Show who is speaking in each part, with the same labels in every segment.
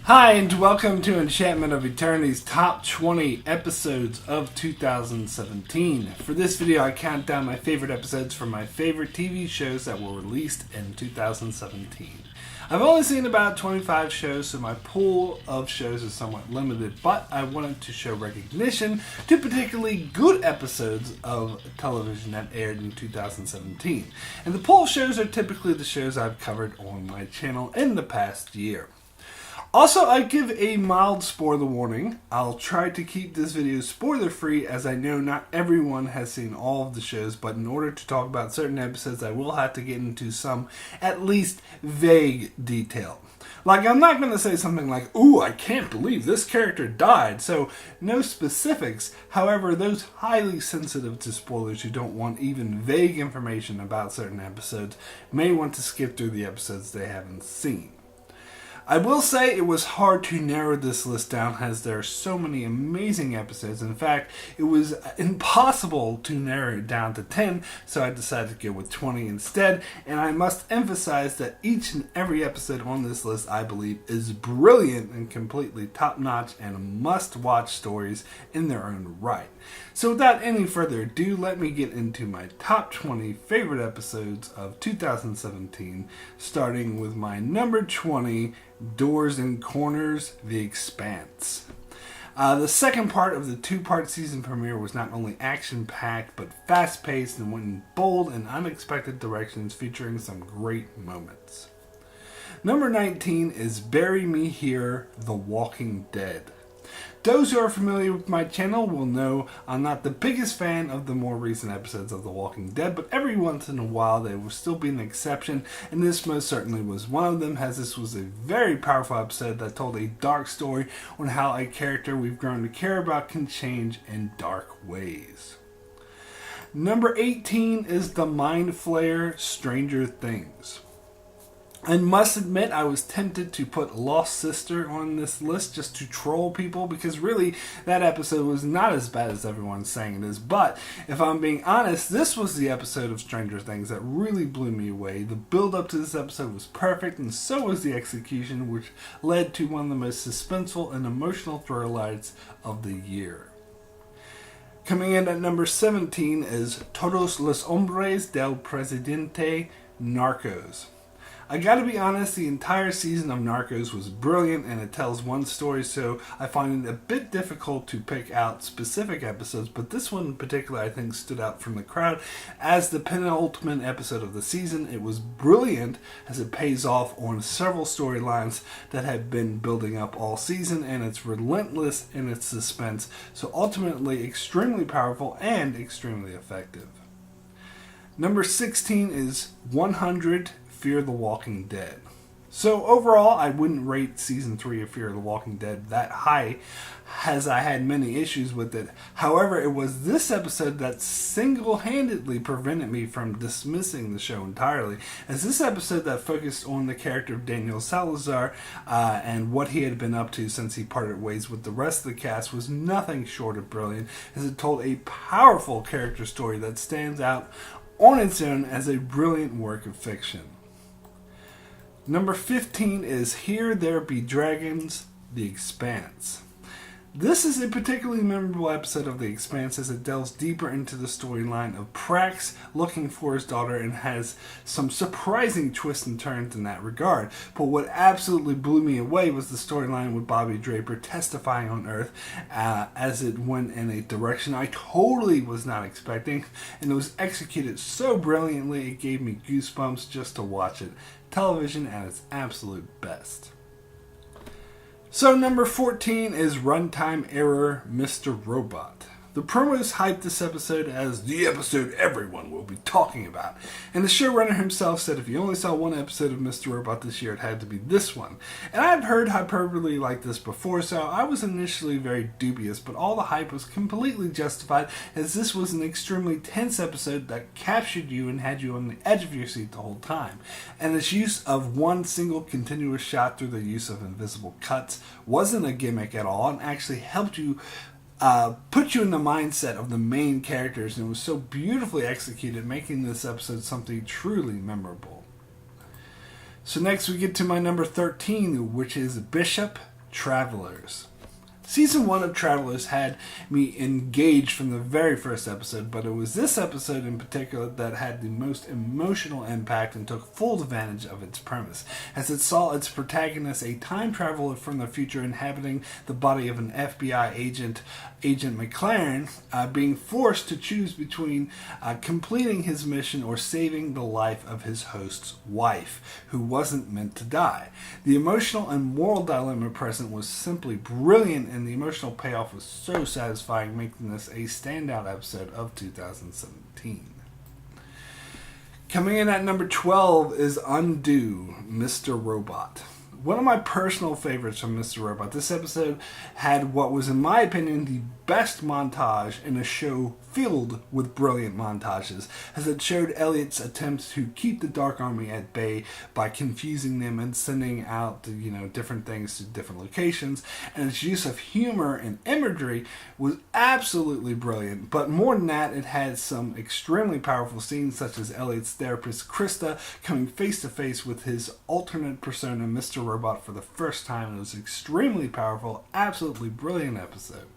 Speaker 1: Hi, and welcome to Enchantment of Eternity's top 20 episodes of 2017. For this video, I count down my favorite episodes from my favorite TV shows that were released in 2017. I've only seen about 25 shows, so my pool of shows is somewhat limited, but I wanted to show recognition to particularly good episodes of television that aired in 2017. And the pool shows are typically the shows I've covered on my channel in the past year. Also, I give a mild spoiler warning. I'll try to keep this video spoiler free, as I know not everyone has seen all of the shows, but in order to talk about certain episodes I will have to get into some at least vague detail. Like, I'm not going to say something like, ooh, I can't believe this character died, so no specifics. However, those highly sensitive to spoilers who don't want even vague information about certain episodes may want to skip through the episodes they haven't seen. I will say it was hard to narrow this list down, as there are so many amazing episodes. In fact, it was impossible to narrow it down to 10, so I decided to go with 20 instead. And I must emphasize that each and every episode on this list, I believe, is brilliant and completely top-notch and must-watch stories in their own right. So without any further ado, let me get into my top 20 favorite episodes of 2017, starting with my number 20, Doors and Corners, The Expanse. The second part of the two-part season premiere was not only action-packed, but fast-paced and went in bold and unexpected directions, featuring some great moments. Number 19 is Bury Me Here, The Walking Dead. Those who are familiar with my channel will know I'm not the biggest fan of the more recent episodes of The Walking Dead, but every once in a while there will still be an exception, and this most certainly was one of them, as this was a very powerful episode that told a dark story on how a character we've grown to care about can change in dark ways. Number 18 is the Mind Flayer, Stranger Things. I must admit I was tempted to put Lost Sister on this list just to troll people, because really that episode was not as bad as everyone's saying it is. But if I'm being honest, this was the episode of Stranger Things that really blew me away. The build up to this episode was perfect, and so was the execution, which led to one of the most suspenseful and emotional thrillers of the year. Coming in at number 17 is Todos los Hombres del Presidente, NARCOS. I gotta be honest, the entire season of Narcos was brilliant, and it tells one story, so I find it a bit difficult to pick out specific episodes, but this one in particular I think stood out from the crowd. As the penultimate episode of the season, it was brilliant, as it pays off on several storylines that had been building up all season, and it's relentless in its suspense, so ultimately extremely powerful and extremely effective. Number 16 is 100, Fear the Walking Dead. So overall, I wouldn't rate Season 3 of Fear the Walking Dead that high, as I had many issues with it. However, it was this episode that single-handedly prevented me from dismissing the show entirely, as this episode that focused on the character of Daniel Salazar and what he had been up to since he parted ways with the rest of the cast was nothing short of brilliant, as it told a powerful character story that stands out on its own as a brilliant work of fiction. Number 15 is Here There Be Dragons, The Expanse. This is a particularly memorable episode of The Expanse, as it delves deeper into the storyline of Prax looking for his daughter and has some surprising twists and turns in that regard. But what absolutely blew me away was the storyline with Bobby Draper testifying on Earth, as it went in a direction I totally was not expecting, and it was executed so brilliantly it gave me goosebumps just to watch it. Television at its absolute best. So number 14 is Runtime Error, Mr. Robot. The promos hyped this episode as the episode everyone will be talking about, and the showrunner himself said if you only saw one episode of Mr. Robot this year, it had to be this one. And I've heard hyperbole like this before, so I was initially very dubious, but all the hype was completely justified, as this was an extremely tense episode that captured you and had you on the edge of your seat the whole time. And its use of one single continuous shot through the use of invisible cuts wasn't a gimmick at all, and actually helped you put you in the mindset of the main characters, and it was so beautifully executed, making this episode something truly memorable. So next we get to my number 13, which is Bishop, Travelers. Season 1 of Travelers had me engaged from the very first episode, but it was this episode in particular that had the most emotional impact and took full advantage of its premise, as it saw its protagonist, a time traveler from the future inhabiting the body of an FBI agent, Agent McLaren, being forced to choose between completing his mission or saving the life of his host's wife, who wasn't meant to die. The emotional and moral dilemma present was simply brilliant, and the emotional payoff was so satisfying, making this a standout episode of 2017. Coming in at number 12 is Undo, Mr. Robot. One of my personal favorites from Mr. Robot. This episode had what was, in my opinion, the best montage in a show filled with brilliant montages, as it showed Elliot's attempts to keep the Dark Army at bay by confusing them and sending out different things to different locations, and its use of humor and imagery was absolutely brilliant. But more than that, it had some extremely powerful scenes, such as Elliot's therapist Krista coming face to face with his alternate persona Mr. Robot for the first time. It was an extremely powerful, absolutely brilliant episode.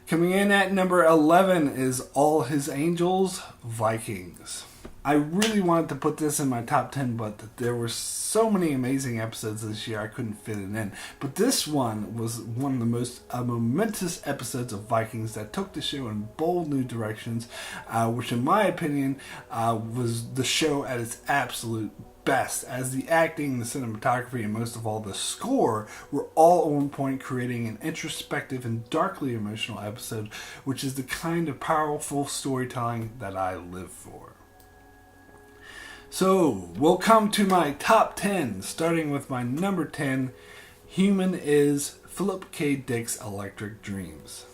Speaker 1: Coming in at number 11 is All His Angels, Vikings. I really wanted to put this in my top 10, but there were so many amazing episodes this year I couldn't fit it in. But this one was one of the most momentous episodes of Vikings that took the show in bold new directions, which in my opinion was the show at its absolute best, as the acting, the cinematography, and most of all the score were all on point, creating an introspective and darkly emotional episode, which is the kind of powerful storytelling that I live for. So, we'll come to my top 10, starting with my number 10, Human is Philip K. Dick's Electric Dreams.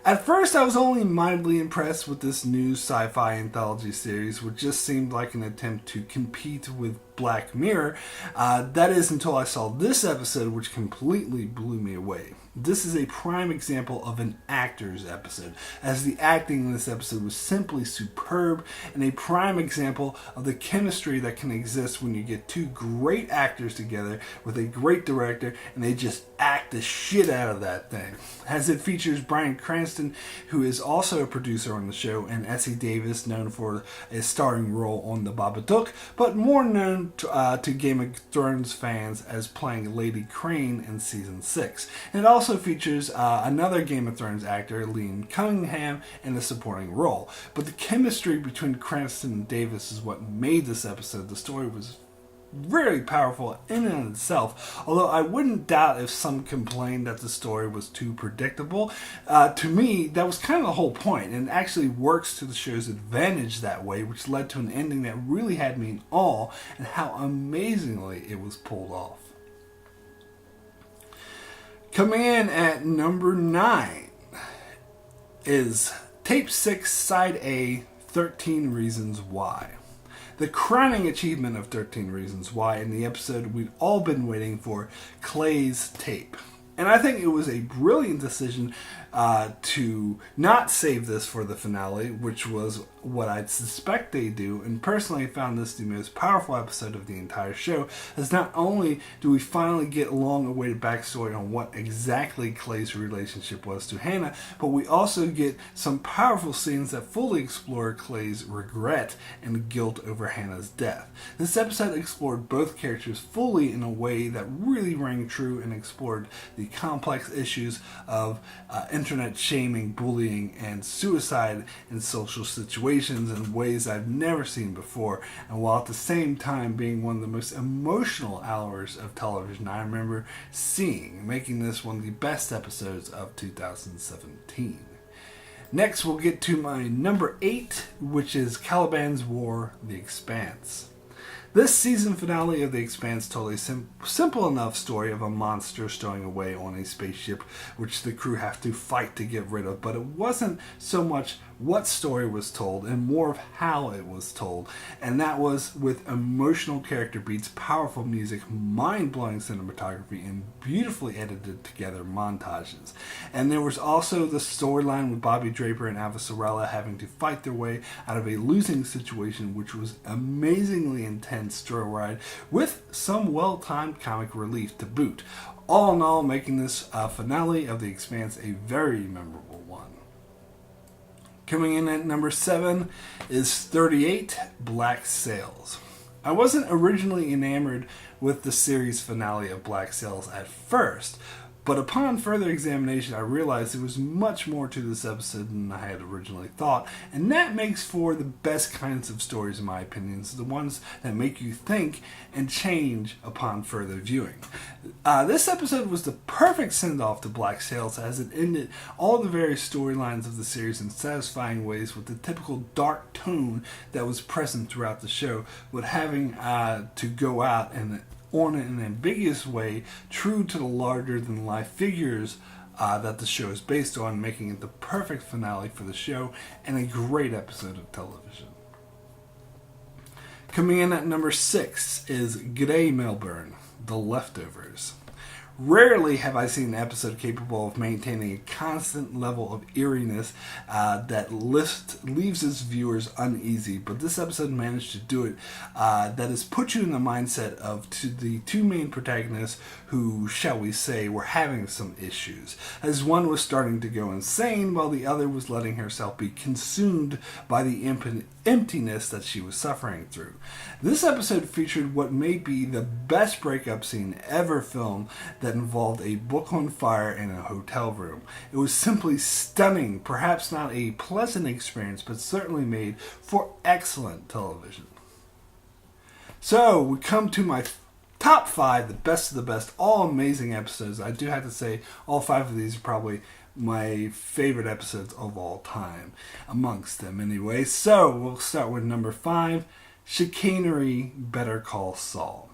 Speaker 1: At first, I was only mildly impressed with this new sci-fi anthology series, which just seemed like an attempt to compete with Black Mirror. That is until I saw this episode, which completely blew me away. This is a prime example of an actor's episode, as the acting in this episode was simply superb, and a prime example of the chemistry that can exist when you get two great actors together with a great director, and they just act the shit out of that thing. As it features Bryan Cranston, who is also a producer on the show, and Essie Davis, known for a starring role on The Babadook, but more known to Game of Thrones fans as playing Lady Crane in Season 6. And it also features another Game of Thrones actor, Liam Cunningham, in a supporting role. But the chemistry between Cranston and Davis is what made this episode. The story was very powerful in and of itself, although I wouldn't doubt if some complained that the story was too predictable. To me, that was kind of the whole point, and it actually works to the show's advantage that way, which led to an ending that really had me in awe and how amazingly it was pulled off. Coming in at number 9 is Tape 6, Side A, 13 Reasons Why. The crowning achievement of 13 Reasons Why in the episode we'd all been waiting for, Clay's tape. And I think it was a brilliant decision to not save this for the finale, which was what I'd suspect they do, and personally found this the most powerful episode of the entire show, as not only do we finally get a long-awaited backstory on what exactly Clay's relationship was to Hannah, but we also get some powerful scenes that fully explore Clay's regret and guilt over Hannah's death. This episode explored both characters fully in a way that really rang true and explored the complex issues of internet shaming, bullying, and suicide in social situations in ways I've never seen before, and while at the same time being one of the most emotional hours of television I remember seeing, making this one of the best episodes of 2017. Next, we'll get to my number 8, which is Caliban's War, The Expanse. This season finale of The Expanse told a simple enough story of a monster stowing away on a spaceship which the crew have to fight to get rid of, but it wasn't so much what story was told and more of how it was told. And that was with emotional character beats, powerful music, mind-blowing cinematography, and beautifully edited together montages. And there was also the storyline with Bobby Draper and Avasarala having to fight their way out of a losing situation, which was amazingly intense thrill ride with some well-timed comic relief to boot. All in all, making this finale of The Expanse a very memorable one. Coming in at number 7 is 38 Black Sails. I wasn't originally enamored with the series finale of Black Sails at first, but upon further examination I realized there was much more to this episode than I had originally thought, and that makes for the best kinds of stories in my opinion, the ones that make you think and change upon further viewing. This episode was the perfect send-off to Black Sails, as it ended all the various storylines of the series in satisfying ways with the typical dark tone that was present throughout the show, but having to go out and on an ambiguous way, true to the larger-than-life figures that the show is based on, making it the perfect finale for the show and a great episode of television. Coming in at number 6 is GDAY Melbourne, The Leftovers. Rarely have I seen an episode capable of maintaining a constant level of eeriness that leaves its viewers uneasy, but this episode managed to do it. That has put you in the mindset of the two main protagonists who, shall we say, were having some issues, as one was starting to go insane while the other was letting herself be consumed by the emptiness that she was suffering through. This episode featured what may be the best breakup scene ever filmed that involved a book on fire in a hotel room. It was simply stunning, perhaps not a pleasant experience, but certainly made for excellent television. So, we come to my top 5, the best of the best, all amazing episodes. I do have to say, all 5 of these are probably my favorite episodes of all time, amongst them anyway. So, we'll start with number 5, Chicanery, Better Call Saul.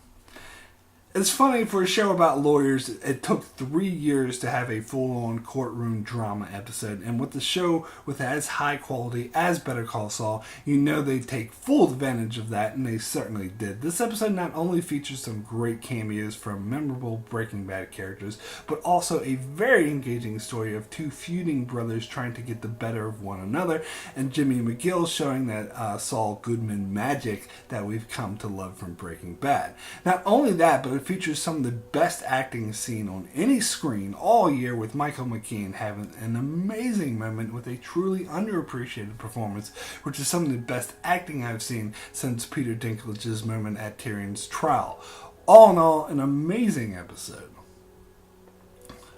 Speaker 1: It's funny, for a show about lawyers, it took 3 years to have a full-on courtroom drama episode, and with the show with as high quality as Better Call Saul, you know they take full advantage of that, and they certainly did. This episode not only features some great cameos from memorable Breaking Bad characters, but also a very engaging story of two feuding brothers trying to get the better of one another, and Jimmy McGill showing that Saul Goodman magic that we've come to love from Breaking Bad. Not only that, but it features some of the best acting seen on any screen all year, with Michael McKean having an amazing moment with a truly underappreciated performance, which is some of the best acting I've seen since Peter Dinklage's moment at Tyrion's trial. All in all, an amazing episode.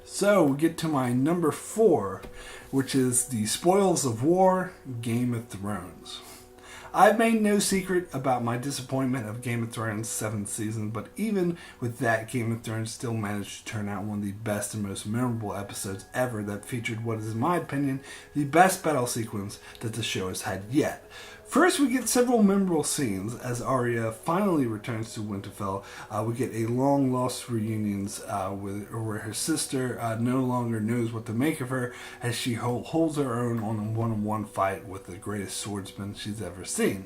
Speaker 1: So we get to my number 4, which is The Spoils of War, Game of Thrones. I've made no secret about my disappointment of Game of Thrones' 7th season, but even with that, Game of Thrones still managed to turn out one of the best and most memorable episodes ever that featured what is, in my opinion, the best battle sequence that the show has had yet. First, we get several memorable scenes as Arya finally returns to Winterfell. We get a long-lost reunions where her sister no longer knows what to make of her, as she holds her own on a one-on-one fight with the greatest swordsman she's ever seen.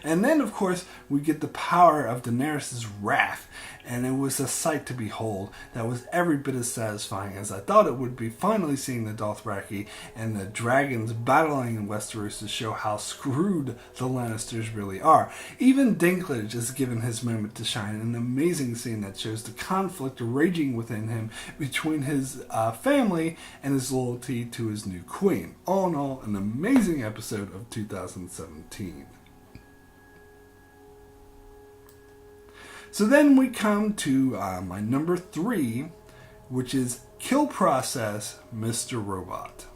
Speaker 1: And then, of course, we get the power of Daenerys' wrath, and it was a sight to behold that was every bit as satisfying as I thought it would be, finally seeing the Dothraki and the dragons battling in Westeros to show how screwed the Lannisters really are. Even Dinklage is given his moment to shine, an amazing scene that shows the conflict raging within him between his family and his loyalty to his new queen. All in all, an amazing episode of 2017. So then we come to my number 3, which is Kill Process, Mr. Robot.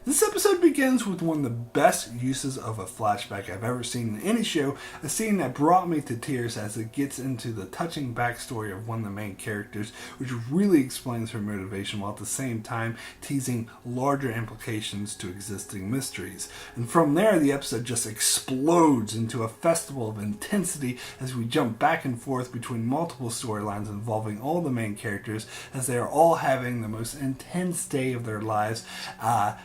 Speaker 1: This episode begins with one of the best uses of a flashback I've ever seen in any show, a scene that brought me to tears as it gets into the touching backstory of one of the main characters, which really explains her motivation while at the same time teasing larger implications to existing mysteries. And from there, the episode just explodes into a festival of intensity as we jump back and forth between multiple storylines involving all the main characters, as they are all having the most intense day of their lives,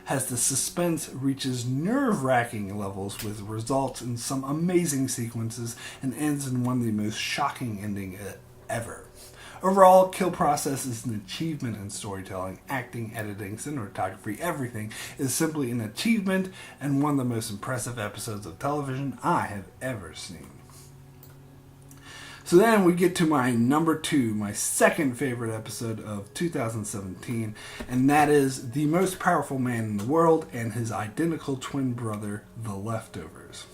Speaker 1: as as the suspense reaches nerve-wracking levels with results in some amazing sequences and ends in one of the most shocking endings ever. Overall, Kill Process is an achievement in storytelling, acting, editing, cinematography, everything is simply an achievement and one of the most impressive episodes of television I have ever seen. So then we get to my number 2, my second favorite episode of 2017, and that is The Most Powerful Man in the World and his identical twin brother, The Leftovers.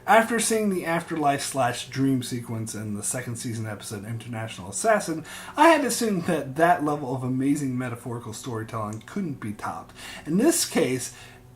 Speaker 1: After seeing the afterlife/dream sequence in the second season episode International Assassin, I had assumed that that level of amazing metaphorical storytelling couldn't be topped. In this case,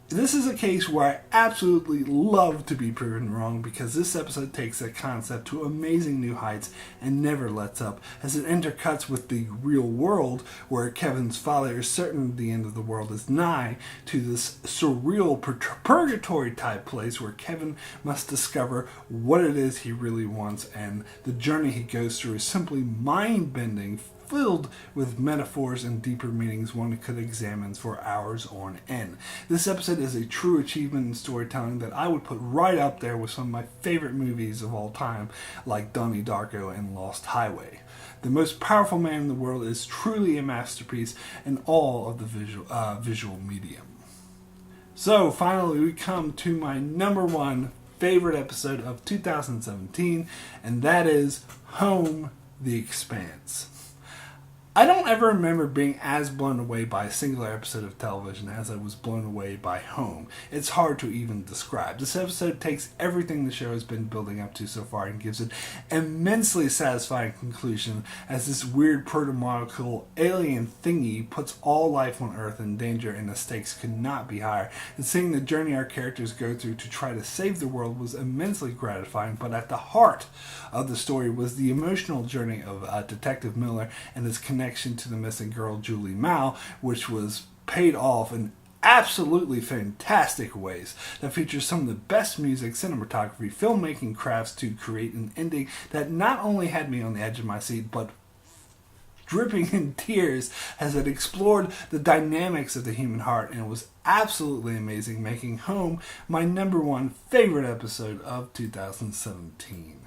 Speaker 1: this is a case where I absolutely love to be proven wrong, because this episode takes that concept to amazing new heights and never lets up, as it intercuts with the real world where Kevin's father is certain the end of the world is nigh, to this surreal purgatory type place where Kevin must discover what it is he really wants, and the journey he goes through is simply mind-bending, filled with metaphors and deeper meanings one could examine for hours on end. This episode is a true achievement in storytelling that I would put right up there with some of my favorite movies of all time, like Donnie Darko and Lost Highway. The Most Powerful Man in the World is truly a masterpiece in all of the visual medium. So finally we come to my number 1 favorite episode of 2017, and that is Home, the Expanse. I don't ever remember being as blown away by a singular episode of television as I was blown away by Home. It's hard to even describe. This episode takes everything the show has been building up to so far and gives it an immensely satisfying conclusion, as this weird proto-molecule alien thingy puts all life on Earth in danger and the stakes could not be higher. And seeing the journey our characters go through to try to save the world was immensely gratifying, but at the heart of the story was the emotional journey of Detective Miller and his connection to the missing girl Julie Mao, which was paid off in absolutely fantastic ways that features some of the best music, cinematography, filmmaking crafts to create an ending that not only had me on the edge of my seat, but dripping in tears as it explored the dynamics of the human heart, and it was absolutely amazing, making Home my number 1 favorite episode of 2017.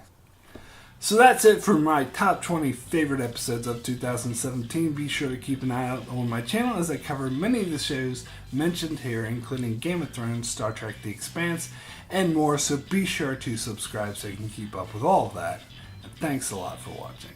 Speaker 1: So that's it for my top 20 favorite episodes of 2017. Be sure to keep an eye out on my channel as I cover many of the shows mentioned here, including Game of Thrones, Star Trek The Expanse, and more, so be sure to subscribe so you can keep up with all of that. And thanks a lot for watching.